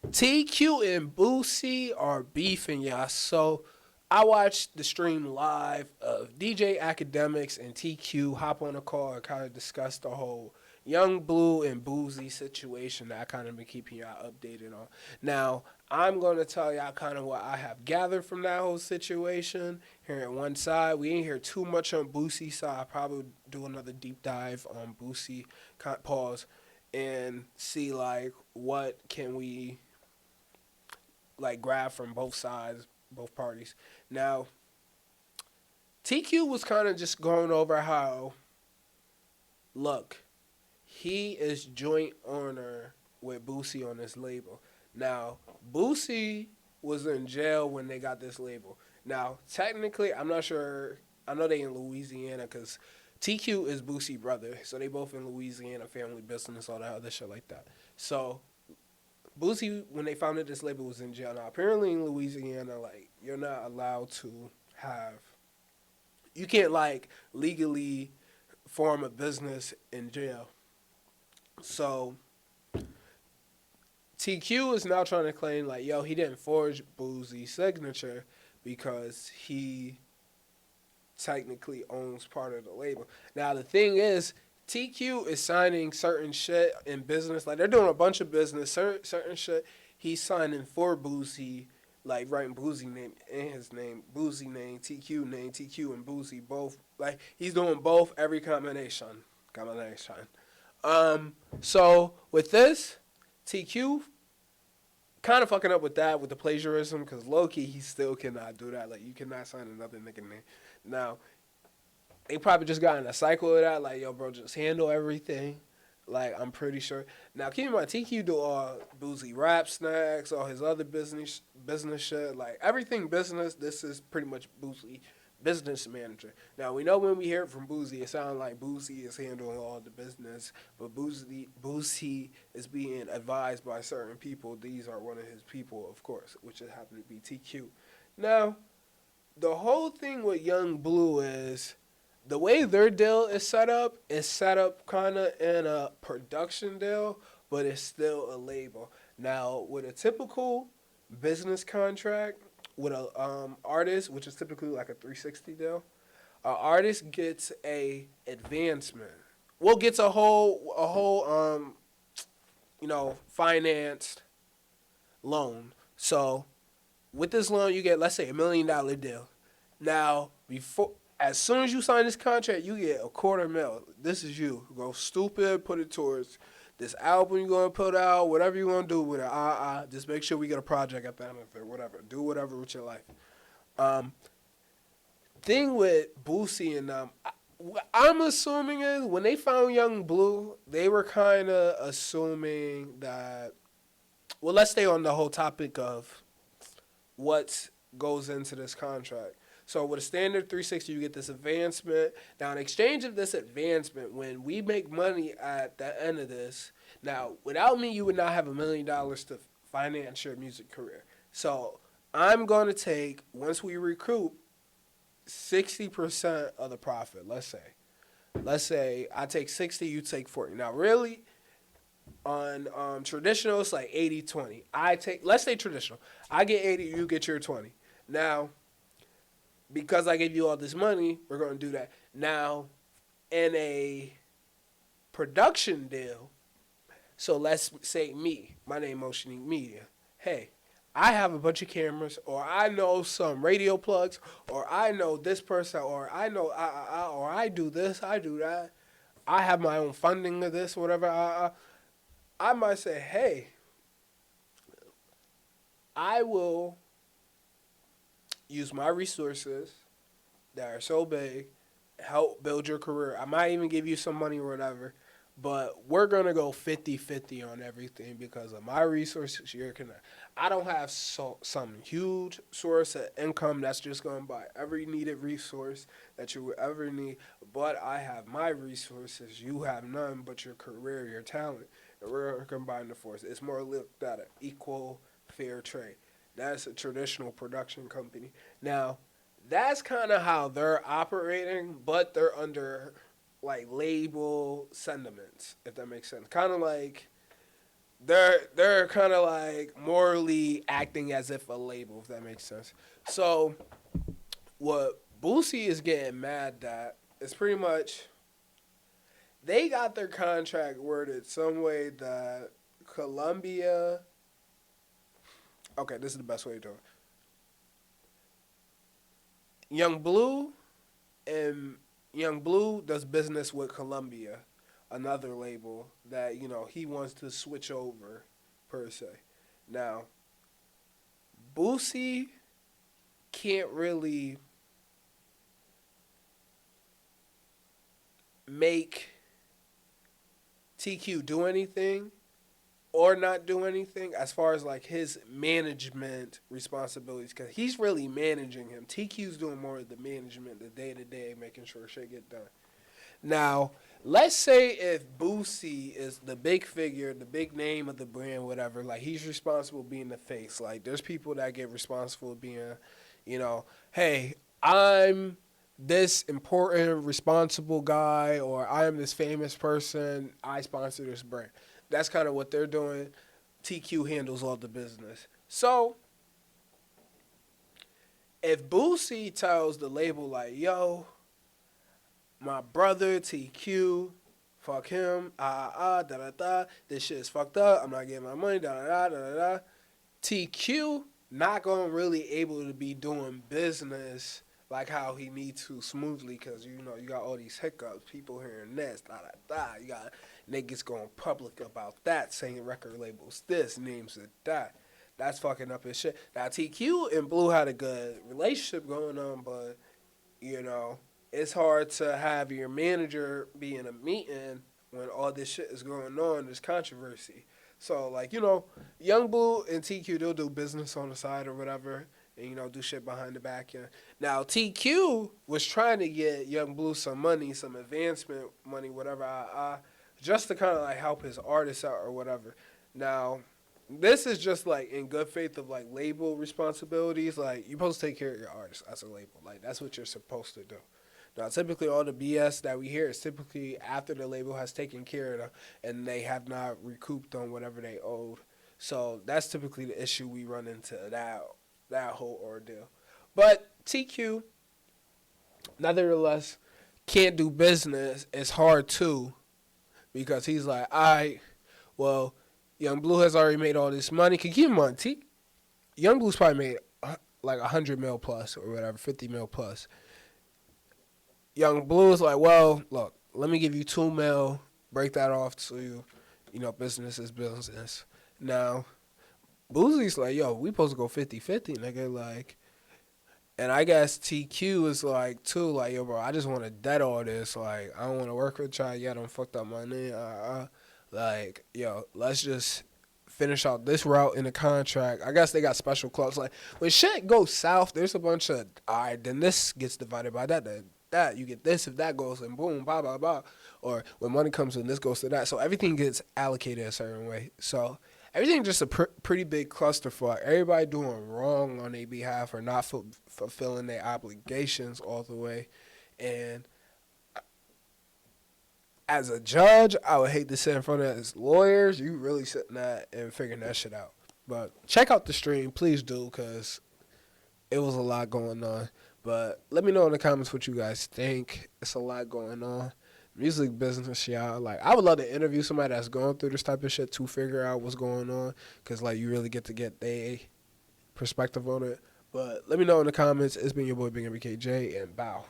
TQ and Boosie are beefing, y'all. So I watched the stream live of DJ Academics and TQ hop on a call and kind of discuss the whole Young Blue and Boosie situation that I kind of been keeping y'all updated on. Now, I'm going to tell y'all kind of what I have gathered from that whole situation. Here at one side, we ain't hear too much on Boosie, so I'll probably do another deep dive on Boosie, pause, and see like what can we like grab from both sides, both parties. Now, TQ was kind of just going over how, look, he is joint owner with Boosie on this label. Now, Boosie was in jail when they got this label. Now, technically, I'm not sure. I know they in Louisiana because TQ is Boosie brother, so they both in Louisiana, family business, all that other shit like that. So Boosie, when they found that this label was in jail, now apparently in Louisiana, like you're not allowed to have, you can't like legally form a business in jail. So TQ is now trying to claim like, yo, he didn't forge Boosie's signature because he technically owns part of the label. Now the thing is, TQ is signing certain shit in business. Like they're doing a bunch of business, certain shit. He's signing for Boosie, like writing Boosie name in his name, Boosie name, TQ and Boosie both. Like he's doing both every combination. So with this, TQ kind of fucking up with that with the plagiarism because low key he still cannot do that. Like you cannot sign another nigga name. Now they probably just got in a cycle of that. Like, yo, bro, just handle everything. Like, I'm pretty sure. Now, keep in mind, TQ do all Boozy rap snacks, all his other business shit. Like, everything business, this is pretty much Boozy business manager. Now, we know when we hear it from Boozy, it sounds like Boozy is handling all the business. But Boozy is being advised by certain people. These are one of his people, of course, which just happen to be TQ. Now, the whole thing with Young Blue is the way their deal is set up kind of in a production deal, but it's still a label. Now, with a typical business contract with a artist, which is typically like a 360 deal, an artist gets a advancement. Well, gets a whole financed loan. So with this loan, you get, let's say, $1 million deal. Now, before as soon as you sign this contract, you get $250,000. This is you. Go stupid, put it towards this album you're gonna put out, whatever you're gonna do with it. Just make sure we get a project at the end of it. Whatever. Do whatever with your life. Um, Thing with Boosie and what I'm assuming is when they found Young Blue, they were kind of assuming that. Well, let's stay on the whole topic of what goes into this contract. So with a standard 360, you get this advancement. Now, in exchange of this advancement, when we make money at the end of this, now without me, you would not have $1 million to finance your music career. So I'm going to take, once we recoup, 60% of the profit. Let's say I take 60, you take 40. Now, really, on traditional, it's like 80-20. Let's say traditional. I get 80, you get your 20. Now, because I gave you all this money, we're going to do that. Now, in a production deal, so let's say my name Motioning Media. Hey, I have a bunch of cameras, or I know some radio plugs, or I know this person, or I know or I do this, I do that. I have my own funding of this, whatever. I might say, hey, I will use my resources that are so big, help build your career. I might even give you some money or whatever, but we're going to go 50-50 on everything because of my resources. I don't have some huge source of income that's just going to buy every needed resource that you would ever need, but I have my resources. You have none but your career, your talent, and we're going to combine the force. It's more looked at an equal, fair trade. That's a traditional production company. Now, that's kind of how they're operating, but they're under like label sentiments, if that makes sense. Kind of like they're kind of like morally acting as if a label, if that makes sense. So what Boosie is getting mad at is pretty much they got their contract worded some way that Columbia. Okay, this is the best way to do it. Young Blue and Young Blue does business with Columbia, another label that he wants to switch over per se. Now, Boosie can't really make TQ do anything or not do anything as far as like his management responsibilities because he's really managing him. TQ's doing more of the management, the day to day, making sure shit get done. Now, let's say if Boosie is the big figure, the big name of the brand, whatever, like he's responsible being the face. Like there's people that get responsible being, hey, I'm this important, responsible guy, or I am this famous person. I sponsor this brand. That's kind of what they're doing. TQ handles all the business. So, if Boosie tells the label, like, yo, my brother, TQ, fuck him, da-da-da, this shit is fucked up, I'm not getting my money, da-da-da, da-da-da, TQ not going to really able to be doing business like how he needs to smoothly because, you got all these hiccups, people hearing this, da-da-da, you got niggas going public about that, saying record labels this, names it that. That's fucking up his shit. Now, TQ and Blue had a good relationship going on, but, it's hard to have your manager be in a meeting when all this shit is going on, this controversy. So, like, Young Blue and TQ, they'll do business on the side or whatever and, do shit behind the back. Yeah. Now, TQ was trying to get Young Blue some money, some advancement money, whatever, just to kind of, like, help his artists out or whatever. Now, this is just, like, in good faith of, like, label responsibilities. Like, you're supposed to take care of your artists as a label. Like, that's what you're supposed to do. Now, typically, all the BS that we hear is typically after the label has taken care of them and they have not recouped on whatever they owed. So that's typically the issue we run into, that whole ordeal. But TQ, nevertheless, can't do business. It's hard, too, because he's like, all right, well, Young Blue has already made all this money. Can keep him on. Young Blue's probably made like 100 mil plus or whatever, 50 mil plus. Young Blue is like, well, look, let me give you 2 mil, break that off to you. Business is business. Now, Boosie's like, yo, we supposed to go 50-50, nigga. Like, and I guess TQ is like, too, like, yo, bro, I just want to dead all this. Like, I don't want to work with y'all yet. I'm fucked up my name. Like, yo, let's just finish out this route in the contract. I guess they got special clauses. Like, when shit goes south, there's a bunch of, all right, then this gets divided by that, that you get this if that goes and boom, blah blah blah, or when money comes in, this goes to that. So everything gets allocated a certain way. So everything just a pretty big clusterfuck. Everybody doing wrong on their behalf or not fulfilling their obligations all the way. And as a judge, I would hate to sit in front of his lawyers. You really sitting there and figuring that shit out. But check out the stream, please do, because it was a lot going on. But let me know in the comments what you guys think. It's a lot going on. Music business, y'all. Like, I would love to interview somebody that's going through this type of shit to figure out what's going on. Because, like, you really get to get their perspective on it. But let me know in the comments. It's been your boy, Big MBKJ, and bow.